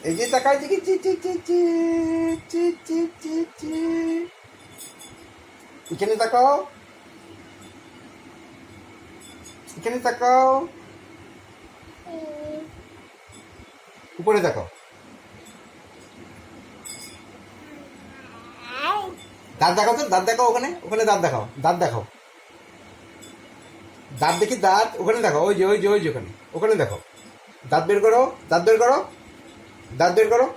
এই যে তাকাই দেখি চি চি চি চি চি চি চি চি। এখানে তাকাও, এখানে তাকাও, উপরে তাকাও। দাঁত দেখাও তো, দাঁত দেখাও, ওখানে ওখানে দাঁত দেখাও, দাঁত দেখাও, দাঁত দেখি, দাঁত ওখানে দেখাও, ওই যে ওই যে ওই যে ওখানে ওখানে দেখো, দাঁত বের করো, দাঁত বের করো, দাঁত বের করো,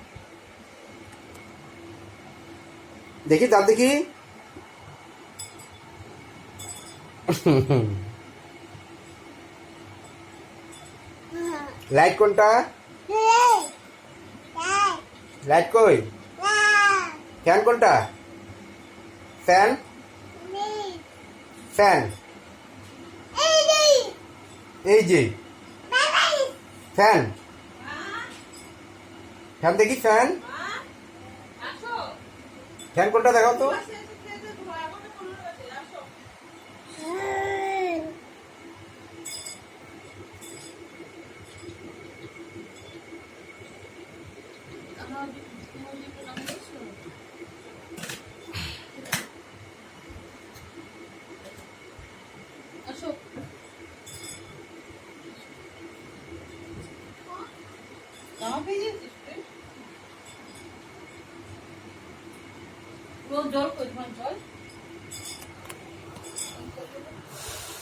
দেখি দাঁত দেখি। লাইট কোনটা? লাইট কই? ফ্যান কোনটা? ফ্যান, ফ্যান এই যে ফ্যান, ফ্যান দেখি, ফ্যান, ফ্যান কোনটা দেখাও তো। জল কই, জল